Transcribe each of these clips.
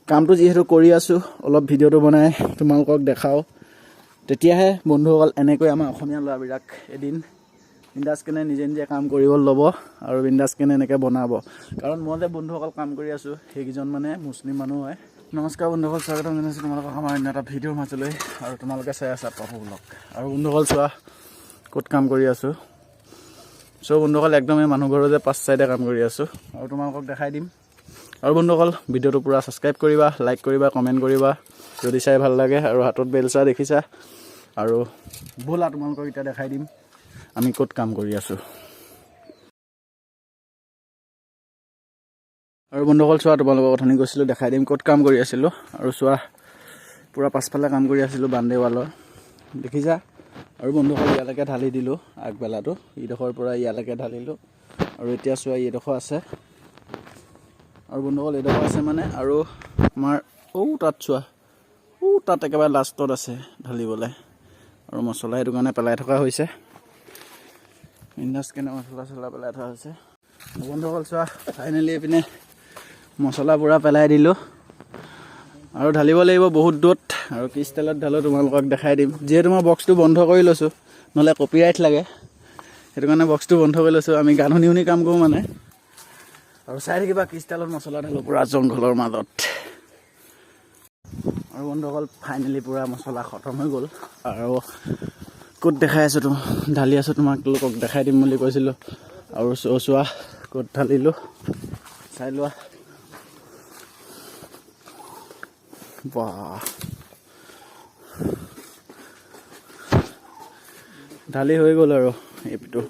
কামটো যিহেতু কৰি আছোঁ অলপ ভিডিঅ'টো বনাই তোমালোকক দেখাওঁ তেতিয়াহে বন্ধুসকল এনেকৈ আমাৰ অসমীয়া ল'ৰাবিলাক এদিন বিন্দাছকেনে নিজে নিজে কাম কৰিব ল'ব আৰু বিন্দাছকেনে এনেকৈ বনাব কাৰণ মই যে বন্ধুসকল কাম কৰি আছোঁ সেইকেইজন মানে মুছলিম মানুহ হয়। নমস্কাৰ বন্ধুসকল, স্বাগতম জনাইছোঁ তোমালোকক আমাৰ অন্য এটা ভিডিঅ'ৰ মাজলৈ আৰু তোমালোকে চাই আছা পাপু ব্লগ। আৰু বন্ধুসকল চোৱা ক'ত কাম কৰি আছোঁ। চ' বন্ধুসকল একদমেই মানুহ ঘৰৰ যে পাঁচ চাইডে কাম কৰি আছোঁ আৰু তোমালোকক দেখাই দিম। আৰু বন্ধুসকল ভিডিঅ'টো পূৰা ছাবস্ক্ৰাইব কৰিবা, লাইক কৰিবা, কমেণ্ট কৰিবা যদি চাই ভাল লাগে। আৰু হাতত বেলচা দেখিছা। আৰু ব'লা তোমালোকক এতিয়া দেখাই দিম আমি ক'ত কাম কৰি আছোঁ। আৰু বন্ধুসকল চোৱা তোমালোকক অথনি গৈছিলোঁ দেখাই দিম ক'ত কাম কৰি আছিলোঁ। আৰু চোৱা পূৰা পাছফালে কাম কৰি আছিলোঁ বান্দে ৱালৰ দেখিছা। আৰু বন্ধুসকল ইয়ালৈকে ঢালি দিলোঁ আগবেলাটো, ইডোখৰ পৰা ইয়ালৈকে ঢালিলোঁ। আৰু এতিয়া চোৱা এইডোখৰ আছে আৰু বন্ধুসকল এইডোখৰ আছে মানে আৰু আমাৰ তাত চোৱা তাত একেবাৰে লাষ্টত আছে ঢালিবলৈ। আৰু মছলা সেইটো কাৰণে পেলাই থকা হৈছে, বিন্দাছকেনে মছলা পেলাই থোৱা হৈছে। বন্ধুসকল চোৱা ফাইনেলি এইপিনে মছলা পূৰা পেলাই দিলোঁ আৰু ঢালিব লাগিব বহুত দূৰত। আৰু কি ষ্টাইলত ঢালোঁ তোমালোকক দেখাই দিম। যিহেতু মই বক্সটো বন্ধ কৰি লৈছোঁ নহ'লে কপিৰাইট লাগে, সেইটো কাৰণে বক্সটো বন্ধ কৰি লৈছোঁ। আমি গান শুনি শুনি কাম কৰোঁ মানে। আৰু চাই থাকিবা কি ষ্টাইলত মছলা ঢালোঁ পূৰা জংঘলৰ মাজত। আৰু বন্ধুসকল ফাইনেলি পূৰা মছলা খতম হৈ গ'ল। আৰু ক'ত দেখাই আছোঁ ঢালি আছোঁ তোমালোকক দেখাই দিম বুলি কৈছিলোঁ। আৰু চোৱা ক'ত ঢালিলোঁ চাই লোৱা। বাহ ঢালি হৈ গ'ল আৰু এইটো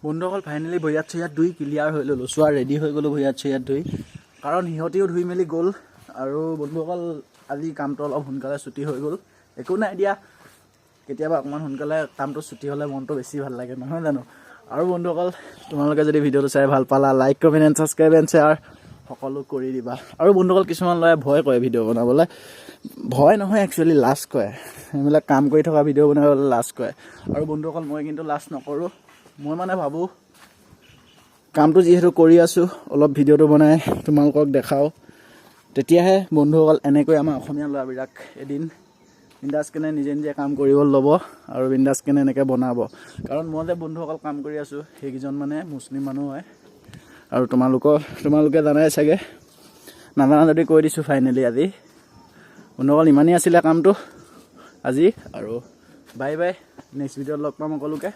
বন্ধুসকল ফাইনেলি ভৰিয়াত চৰিয়াত ধুই ক্লিয়াৰ হৈ ল'লোঁ। চোৱা ৰেডি হৈ গ'লোঁ ভৰিয়াত চৰিয়াত ধুই, কাৰণ সিহঁতেও ধুই মেলি গ'ল। আৰু বন্ধুসকল আজি কামটো অলপ সোনকালে ছুটি হৈ গ'ল, একো নাই দিয়া। কেতিয়াবা অকণমান সোনকালে কামটো ছুটি হ'লে মনটো বেছি ভাল লাগে নহয় জানো। আৰু বন্ধুসকল তোমালোকে যদি ভিডিঅ'টো চাই ভাল পালা like comment and subscribe and share সকলো কৰি দিবা। আৰু বন্ধুসকল কিছুমান ল'ৰাই ভয় কৰে ভিডিঅ' বনাবলৈ, ভয় নহয় একচুৱেলি লাজ কৰে। সেইবিলাক কাম কৰি থকা ভিডিঅ' বনাবলৈ লাজ কৰে। আৰু বন্ধুসকল মই কিন্তু লাজ নকৰোঁ। মই মানে ভাবোঁ কামটো যিহেতু কৰি আছোঁ অলপ ভিডিঅ'টো বনাই তোমালোকক দেখাওঁ তেতিয়াহে বন্ধুসকল এনেকৈ আমাৰ অসমীয়া ল'ৰাবিলাক এদিন বিন্দাছকেনে নিজে নিজে কাম কৰিব ল'ব আৰু বিন্দাছকেনে এনেকৈ বনাব। কাৰণ মই যে বন্ধুসকল কাম কৰি আছোঁ সেইকেইজন মানে মুছলিম মানুহ হয়। আৰু তোমালোকে জানাই চাগে, নাজানা যদি কৈ দিছোঁ ফাইনেলি আজি। বন্ধুসকল ইমানেই আছিলে কামটো আজি। আৰু বাই বাই, নেক্সট ভিডিঅ'ত লগ পাম সকলোকে।